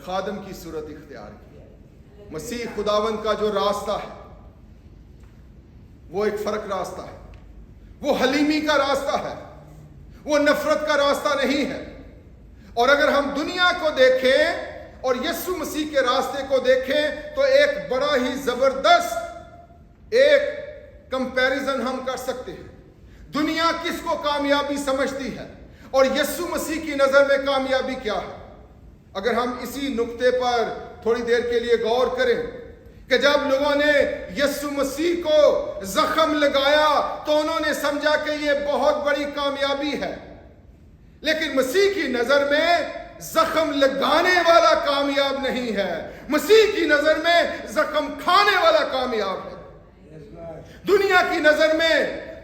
خادم کی صورت اختیار کی. مسیح خداوند کا جو راستہ ہے وہ ایک فرق راستہ ہے، وہ حلیمی کا راستہ ہے، وہ نفرت کا راستہ نہیں ہے. اور اگر ہم دنیا کو دیکھیں اور یسوع مسیح کے راستے کو دیکھیں تو ایک بڑا ہی زبردست ایک کمپیریزن ہم کر سکتے ہیں. دنیا کس کو کامیابی سمجھتی ہے اور یسوع مسیح کی نظر میں کامیابی کیا ہے؟ اگر ہم اسی نقطے پر تھوڑی دیر کے لیے غور کریں کہ جب لوگوں نے یسوع مسیح کو زخم لگایا تو انہوں نے سمجھا کہ یہ بہت بڑی کامیابی ہے، لیکن مسیح کی نظر میں زخم لگانے والا کامیاب نہیں ہے، مسیح کی نظر میں زخم کھانے والا کامیاب ہے. دنیا کی نظر میں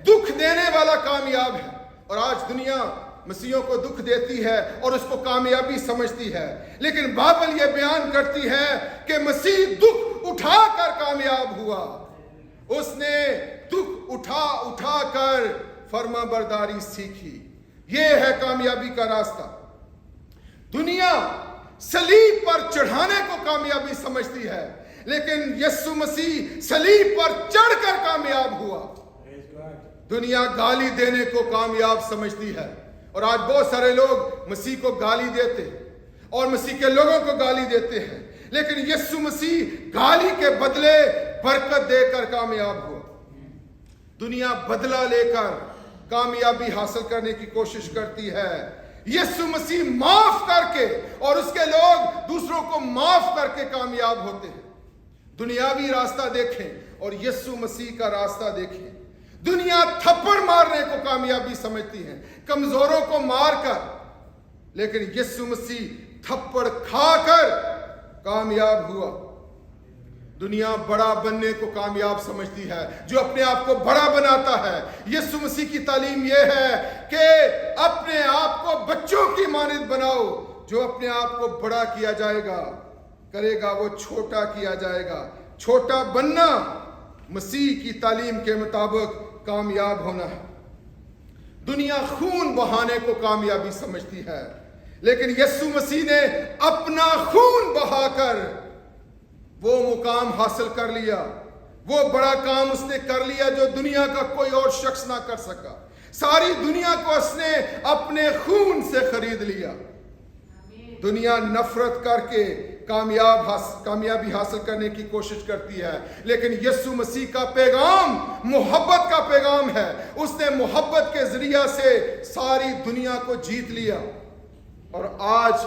دکھ دینے والا کامیاب ہے. اور آج دنیا مسیحوں کو دکھ دیتی ہے اور اس کو کامیابی سمجھتی ہے، لیکن بائبل یہ بیان کرتی ہے کہ مسیح دکھ اٹھا کر کامیاب ہوا. اس نے دکھ اٹھا کر فرما برداری سیکھی. یہ ہے کامیابی کا راستہ. دنیا صلیب پر چڑھانے کو کامیابی سمجھتی ہے، لیکن یسوع مسیح صلیب پر چڑھ کر کامیاب ہوا. دنیا گالی دینے کو کامیاب سمجھتی ہے، اور آج بہت سارے لوگ مسیح کو گالی دیتے اور مسیح کے لوگوں کو گالی دیتے ہیں، لیکن یسوع مسیح گالی کے بدلے برکت دے کر کامیاب ہوا. دنیا بدلہ لے کر کامیابی حاصل کرنے کی کوشش کرتی ہے. یسوع مسیح معاف کر کے اور اس کے لوگ دوسروں کو معاف کر کے کامیاب ہوتے ہیں. دنیاوی راستہ دیکھیں اور یسوع مسیح کا راستہ دیکھیں. دنیا تھپڑ مارنے کو کامیابی سمجھتی ہے، کمزوروں کو مار کر، لیکن یسوع مسیح تھپڑ کھا کر کامیاب ہوا. دنیا بڑا بننے کو کامیاب سمجھتی ہے، جو اپنے آپ کو بڑا بناتا ہے. یسوع مسیح کی تعلیم یہ ہے کہ اپنے آپ کو بچوں کی مانند بناؤ. جو اپنے آپ کو بڑا کیا جائے گا کرے گا وہ چھوٹا کیا جائے گا. چھوٹا بننا مسیح کی تعلیم کے مطابق کامیاب ہونا ہے. دنیا خون بہانے کو کامیابی سمجھتی ہے، لیکن یسوع مسیح نے اپنا خون بہا کر وہ مقام حاصل کر لیا. وہ بڑا کام اس نے کر لیا جو دنیا کا کوئی اور شخص نہ کر سکا. ساری دنیا کو اس نے اپنے خون سے خرید لیا. دنیا نفرت کر کے کامیابی حاصل کرنے کی کوشش کرتی ہے، لیکن یسوع مسیح کا پیغام محبت کا پیغام ہے. اس نے محبت کے ذریعہ سے ساری دنیا کو جیت لیا، اور آج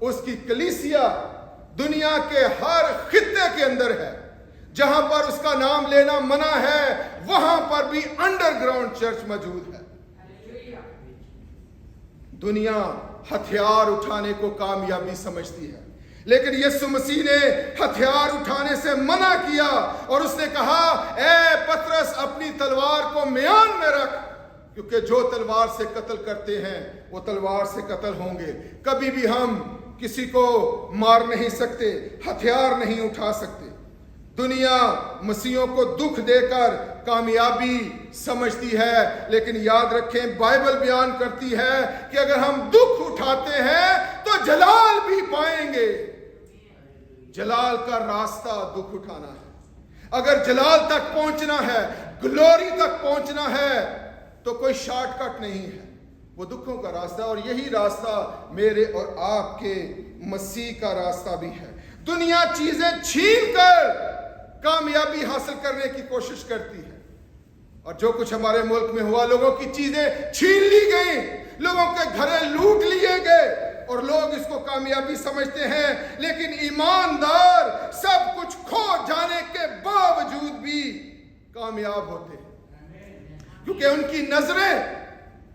اس کی کلیسیا دنیا کے ہر خطے کے اندر ہے. جہاں پر اس کا نام لینا منع ہے وہاں پر بھی انڈر گراؤنڈ چرچ موجود ہے. دنیا ہتھیار اٹھانے کو کامیابی سمجھتی ہے، لیکن یسوع مسیح نے ہتھیار اٹھانے سے منع کیا اور اس نے کہا اے پطرس اپنی تلوار کو میان میں رکھ، کیونکہ جو تلوار سے قتل کرتے ہیں وہ تلوار سے قتل ہوں گے. کبھی بھی ہم کسی کو مار نہیں سکتے، ہتھیار نہیں اٹھا سکتے. دنیا مسیحوں کو دکھ دے کر کامیابی سمجھتی ہے، لیکن یاد رکھیں بائبل بیان کرتی ہے کہ اگر ہم دکھ اٹھاتے ہیں تو جلال بھی پائیں گے. جلال کا راستہ دکھ اٹھانا ہے. اگر جلال تک پہنچنا ہے، گلوری تک پہنچنا ہے تو کوئی شارٹ کٹ نہیں ہے، وہ دکھوں کا راستہ. اور یہی راستہ میرے اور آپ کے مسیح کا راستہ بھی ہے. دنیا چیزیں چھین کر کامیابی حاصل کرنے کی کوشش کرتی ہے، اور جو کچھ ہمارے ملک میں ہوا، لوگوں کی چیزیں چھین لی گئیں، لوگوں کے گھریں لوٹ لیے گئے، اور لوگ اس کو کامیابی سمجھتے ہیں. لیکن ایماندار سب کچھ کھو جانے کے باوجود بھی کامیاب ہوتے ہیں، کیونکہ ان کی نظریں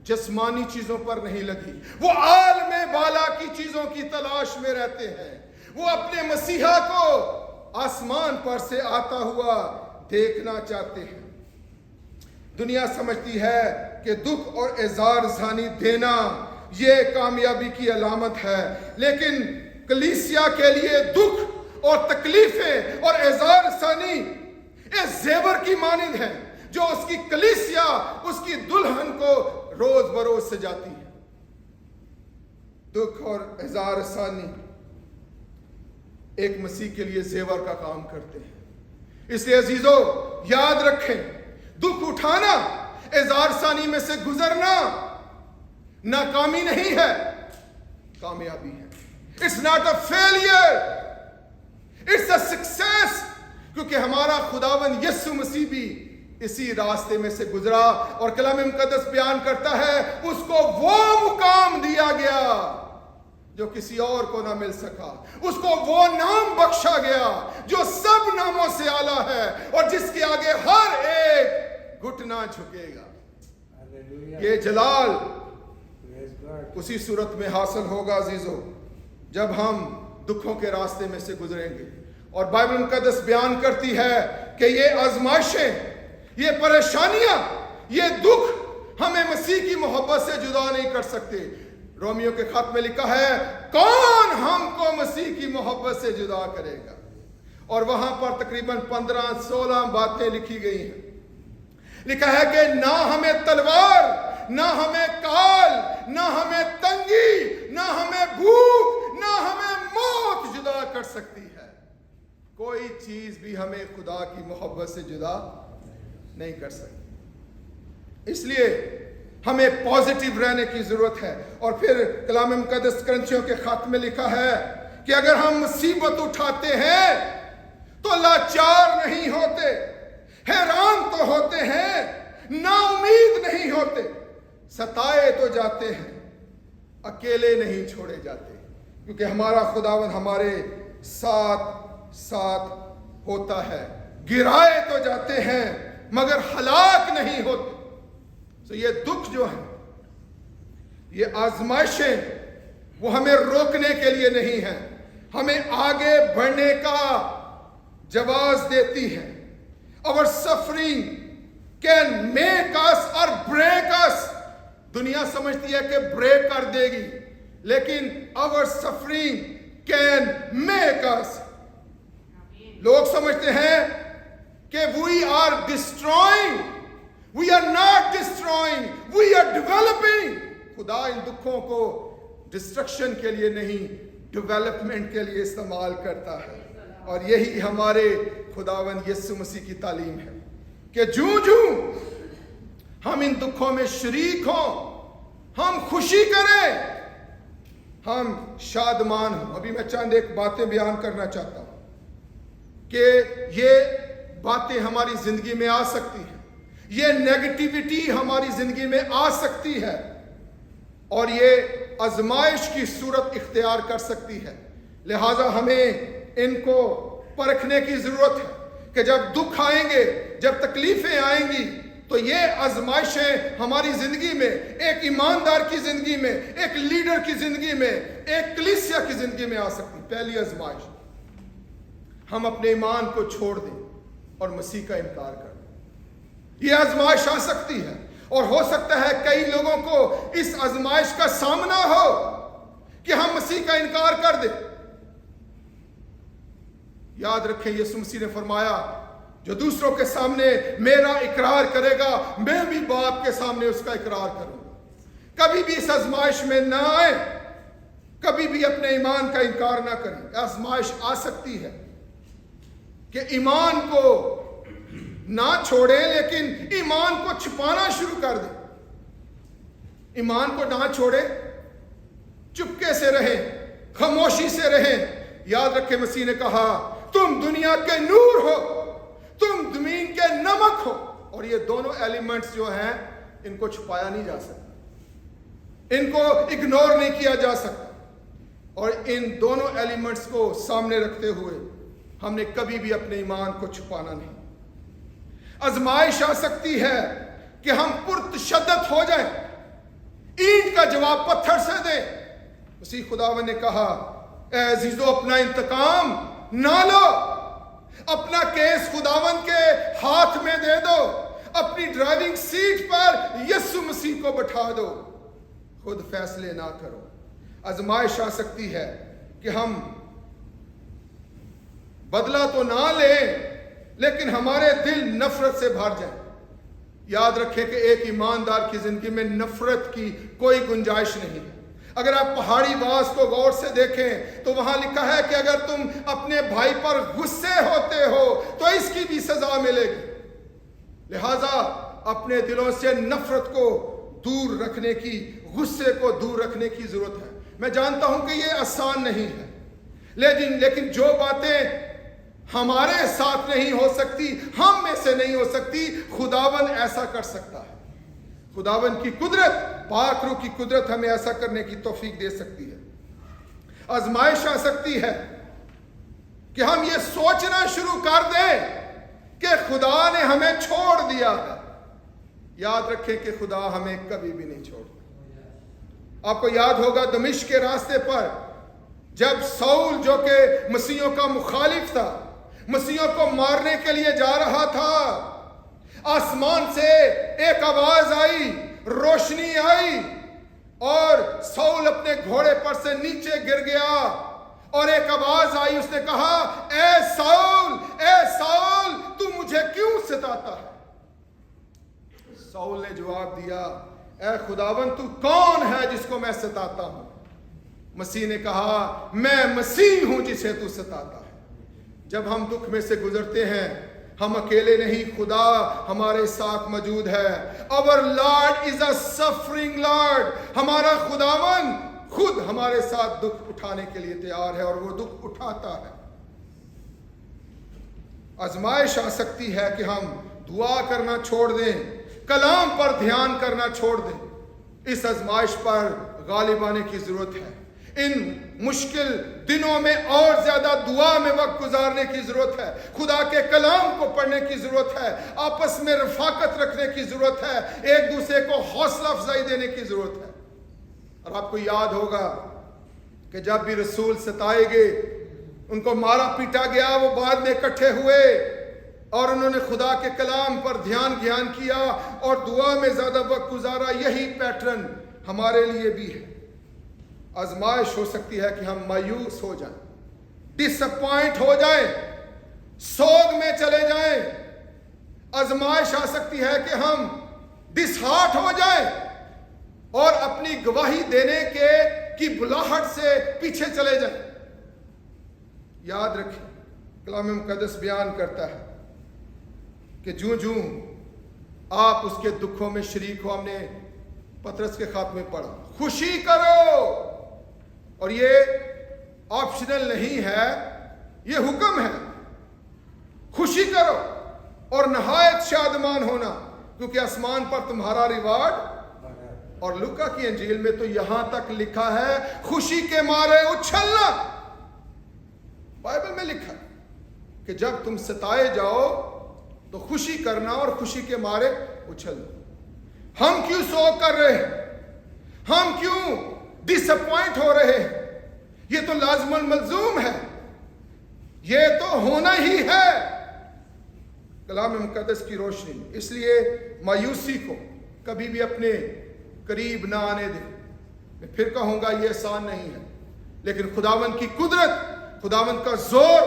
جسمانی چیزوں پر نہیں لگی. وہ عالم بالا کی چیزوں کی تلاش میں رہتے ہیں. وہ اپنے مسیحا کو آسمان پر سے آتا ہوا دیکھنا چاہتے ہیں. دنیا سمجھتی ہے کہ دکھ اور اعزار ثانی دینا یہ کامیابی کی علامت ہے، لیکن کلیسیا کے لیے دکھ اور تکلیفیں اور اعزار ثانی ایک زیور کی مانند ہے جو اس کی کلیسیا اس کی دلہن کو روز بروز سجاتی ہے. دکھ اور اعزار ثانی ایک مسیح کے لیے زیور کا کام کرتے ہیں۔ اس لیے عزیزو یاد رکھیں، دکھ اٹھانا، اظہار ثانی میں سے گزرنا ناکامی نہیں ہے، کامیابی ہے۔ It's not a failure, it's a success، کیونکہ ہمارا خداوند یسوع مسیح بھی اسی راستے میں سے گزرا، اور کلام مقدس بیان کرتا ہے اس کو وہ مقام دیا گیا جو کسی اور کو نہ مل سکا، اس کو وہ نام بخشا گیا جو سب ناموں سے اعلیٰ ہے، اور جس کے آگے ہر ایک گھٹنا جھکے گا۔ یہ جلال اسی صورت میں حاصل ہوگا عزیزو جب ہم دکھوں کے راستے میں سے گزریں گے۔ اور بائبل مقدس بیان کرتی ہے کہ یہ آزمائشیں، یہ پریشانیاں، یہ دکھ ہمیں مسیح کی محبت سے جدا نہیں کر سکتے۔ رومیو کے خط میں لکھا ہے کون ہم کو مسیح کی محبت سے جدا کرے گا، اور وہاں پر تقریباً 15-16 باتیں لکھی گئی ہیں۔ لکھا ہے کہ نہ ہمیں تلوار، نہ ہمیں کال، نہ ہمیں تنگی، نہ ہمیں بھوک، نہ ہمیں موت جدا کر سکتی ہے۔ کوئی چیز بھی ہمیں خدا کی محبت سے جدا نہیں کر سکتی۔ اس لیے ہمیں پازیٹیو رہنے کی ضرورت ہے۔ اور پھر کلام مقدس کرنتھیوں کے خط میں لکھا ہے کہ اگر ہم مصیبت اٹھاتے ہیں تو لاچار نہیں ہوتے، حیران تو ہوتے ہیں، نا امید نہیں ہوتے، ستائے تو جاتے ہیں، اکیلے نہیں چھوڑے جاتے، کیونکہ ہمارا خداوند ہمارے ساتھ ساتھ ہوتا ہے۔ گرائے تو جاتے ہیں مگر ہلاک نہیں ہوتے۔ تو یہ دکھ جو ہے، یہ آزمائشیں، وہ ہمیں روکنے کے لیے نہیں ہیں، ہمیں آگے بڑھنے کا جواز دیتی ہے۔ Our suffering can make us or break us۔ دنیا سمجھتی ہے کہ بریک کر دے گی، لیکن our suffering can make us۔ لوگ سمجھتے ہیں کہ we are destroying، we are not destroying، we are developing۔ خدا ان دکھوں کو ڈسٹرکشن کے لیے نہیں، ڈیولپمنٹ کے لیے استعمال کرتا ہے۔ اور یہی ہمارے خداوند یسوع مسیح کی تعلیم ہے کہ جوں ہم ان دکھوں میں شریک ہوں، ہم خوشی کریں، ہم شادمان ہوں۔ ابھی میں چند ایک باتیں بیان کرنا چاہتا ہوں کہ یہ باتیں ہماری زندگی میں آ سکتی ہیں، یہ نیگیٹیوٹی ہماری زندگی میں آ سکتی ہے، اور یہ آزمائش کی صورت اختیار کر سکتی ہے۔ لہٰذا ہمیں ان کو پرکھنے کی ضرورت ہے کہ جب دکھ آئیں گے، جب تکلیفیں آئیں گی، تو یہ آزمائشیں ہماری زندگی میں، ایک ایماندار کی زندگی میں، ایک لیڈر کی زندگی میں، ایک کلیسیا کی زندگی میں آ سکتی۔ پہلی آزمائش، ہم اپنے ایمان کو چھوڑ دیں اور مسیح کا انکار کر دیں۔ یہ آزمائش آ سکتی ہے، اور ہو سکتا ہے کئی لوگوں کو اس آزمائش کا سامنا ہو کہ ہم مسیح کا انکار کر دیں۔ یاد رکھیں یسوع مسیح نے فرمایا جو دوسروں کے سامنے میرا اقرار کرے گا، میں بھی باپ کے سامنے اس کا اقرار کروں گا۔ کبھی بھی اس آزمائش میں نہ آئے، کبھی بھی اپنے ایمان کا انکار نہ کریں۔ آزمائش آ سکتی ہے کہ ایمان کو نہ چھوڑیں، لیکن ایمان کو چھپانا شروع کر دیں۔ ایمان کو نہ چھوڑیں، چپکے سے رہیں، خاموشی سے رہیں۔ یاد رکھیں مسیح نے کہا تم دنیا کے نور ہو، تم زمین کے نمک ہو، اور یہ دونوں ایلیمنٹس جو ہیں ان کو چھپایا نہیں جا سکتا، ان کو اگنور نہیں کیا جا سکتا، اور ان دونوں ایلیمنٹس کو سامنے رکھتے ہوئے ہم نے کبھی بھی اپنے ایمان کو چھپانا نہیں۔ آزمائش آ سکتی ہے کہ ہم پرتشدد ہو جائیں، اینٹ کا جواب پتھر سے دیں۔ مسیح خداوند نے کہا اے عزیزو اپنا انتقام نہ لو، اپنا کیس خداوند کے ہاتھ میں دے دو، اپنی ڈرائیونگ سیٹ پر یسوع مسیح کو بٹھا دو، خود فیصلے نہ کرو۔ آزمائش آ سکتی ہے کہ ہم بدلہ تو نہ لیں، لیکن ہمارے دل نفرت سے بھر جائیں۔ یاد رکھیں کہ ایک ایماندار کی زندگی میں نفرت کی کوئی گنجائش نہیں ہے۔ اگر آپ پہاڑی باز کو غور سے دیکھیں تو وہاں لکھا ہے کہ اگر تم اپنے بھائی پر غصے ہوتے ہو تو اس کی بھی سزا ملے گی۔ لہذا اپنے دلوں سے نفرت کو دور رکھنے کی، غصے کو دور رکھنے کی ضرورت ہے۔ میں جانتا ہوں کہ یہ آسان نہیں ہے، لیکن جو باتیں ہمارے ساتھ نہیں ہو سکتی، ہم میں سے نہیں ہو سکتی، خداوند ایسا کر سکتا ہے۔ خداوند کی قدرت، پاک روح کی قدرت ہمیں ایسا کرنے کی توفیق دے سکتی ہے۔ آزمائش آ سکتی ہے کہ ہم یہ سوچنا شروع کر دیں کہ خدا نے ہمیں چھوڑ دیا ہے۔ یاد رکھیں کہ خدا ہمیں کبھی بھی نہیں چھوڑتا۔ آپ کو یاد ہوگا دمشق کے راستے پر جب ساؤل جو کہ مسیحیوں کا مخالف تھا، مسیحیوں کو مارنے کے لیے جا رہا تھا، آسمان سے ایک آواز آئی، روشنی آئی، اور ساؤل اپنے گھوڑے پر سے نیچے گر گیا، اور ایک آواز آئی، اس نے کہا، اے ساؤل تو مجھے کیوں ستاتا ہے؟ ساؤل نے جواب دیا، اے خداوند تو کون ہے جس کو میں ستاتا ہوں؟ مسیح نے کہا، میں مسیح ہوں جسے تو ستاتا ہے۔ جب ہم دکھ میں سے گزرتے ہیں، ہم اکیلے نہیں، خدا ہمارے ساتھ موجود ہے۔ Our Lord is a suffering Lord۔ ہمارا خداوند خود ہمارے ساتھ دکھ اٹھانے کے لیے تیار ہے، اور وہ دکھ اٹھاتا ہے۔ آزمائش آ سکتی ہے کہ ہم دعا کرنا چھوڑ دیں، کلام پر دھیان کرنا چھوڑ دیں۔ اس آزمائش پر غالب آنے کی ضرورت ہے۔ ان مشکل دنوں میں اور زیادہ دعا میں وقت گزارنے کی ضرورت ہے، خدا کے کلام کو پڑھنے کی ضرورت ہے، آپس میں رفاقت رکھنے کی ضرورت ہے، ایک دوسرے کو حوصلہ افزائی دینے کی ضرورت ہے۔ اور آپ کو یاد ہوگا کہ جب بھی رسول ستائے گئے، ان کو مارا پیٹا گیا، وہ بعد میں اکٹھے ہوئے اور انہوں نے خدا کے کلام پر دھیان کیا اور دعا میں زیادہ وقت گزارا۔ یہی پیٹرن ہمارے لیے بھی ہے۔ آزمائش ہو سکتی ہے کہ ہم مایوس ہو جائیں، ڈس اپوائنٹ ہو جائیں، سوگ میں چلے جائیں۔ آزمائش آ سکتی ہے کہ ہم ڈس ہارٹ ہو جائیں اور اپنی گواہی دینے کی بلاہٹ سے پیچھے چلے جائیں۔ یاد رکھیں، کلام مقدس بیان کرتا ہے کہ جوں آپ اس کے دکھوں میں شریک ہو، ہم نے پطرس کے خط میں پڑھا، خوشی کرو۔ اور یہ آپشنل نہیں ہے، یہ حکم ہے، خوشی کرو اور نہایت شادمان ہونا، کیونکہ آسمان پر تمہارا ریوارڈ۔ اور لوکا کی انجیل میں تو یہاں تک لکھا ہے، خوشی کے مارے اچھلنا۔ بائبل میں لکھا ہے کہ جب تم ستائے جاؤ تو خوشی کرنا اور خوشی کے مارے اچھلنا۔ ہم کیوں سوگ کر رہے ہیں؟ ہم کیوں ڈس اپوائنٹ ہو رہے ہیں؟ یہ تو لازم الملزوم ہے، یہ تو ہونا ہی ہے کلام مقدس کی روشنی میں۔ اس لیے مایوسی کو کبھی بھی اپنے قریب نہ آنے دیں۔ میں پھر کہوں گا، یہ آسان نہیں ہے، لیکن خداوند کی قدرت، خداوند کا زور،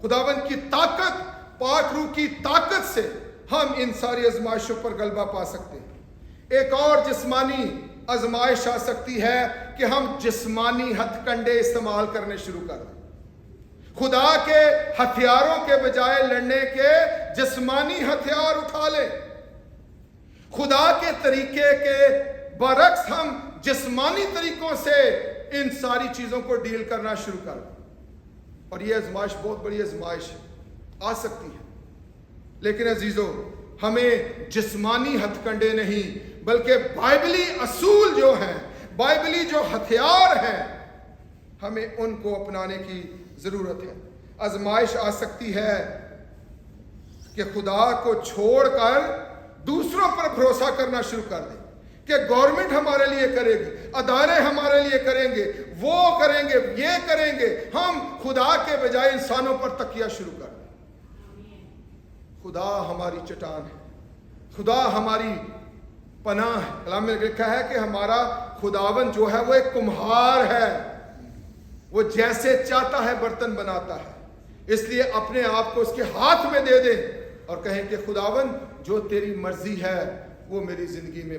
خداوند کی طاقت، پاک روح کی طاقت سے ہم ان ساری آزمائشوں پر غلبہ پا سکتے ہیں۔ ایک اور جسمانی آزمائش آ سکتی ہے کہ ہم جسمانی ہتھ کنڈے استعمال کرنے شروع کر دیں، خدا کے ہتھیاروں کے بجائے لڑنے کے جسمانی ہتھیار اٹھا لیں، خدا کے طریقے کے برعکس ہم جسمانی طریقوں سے ان ساری چیزوں کو ڈیل کرنا شروع کر دیں۔ اور یہ آزمائش بہت بڑی آزمائش آ سکتی ہے، لیکن عزیزو، ہمیں جسمانی ہتھ کنڈے نہیں بلکہ بائبلی اصول جو ہیں، بائبلی جو ہتھیار ہیں، ہمیں ان کو اپنانے کی ضرورت ہے۔ آزمائش آ سکتی ہے کہ خدا کو چھوڑ کر دوسروں پر بھروسہ کرنا شروع کر دیں کہ گورنمنٹ ہمارے لیے کرے گی، ادارے ہمارے لیے کریں گے، وہ کریں گے، یہ کریں گے، ہم خدا کے بجائے انسانوں پر تکیہ شروع کر دیں۔ خدا ہماری چٹان ہے، خدا ہماری پناہ ہے۔ کلام میں لکھا ہے کہ ہمارا خداوند جو ہے وہ ایک کمہار ہے، وہ جیسے چاہتا ہے برتن بناتا ہے۔ اس لیے اپنے آپ کو اس کے ہاتھ میں دے دیں اور کہیں کہ خداوند جو تیری مرضی ہے وہ میری زندگی میں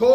2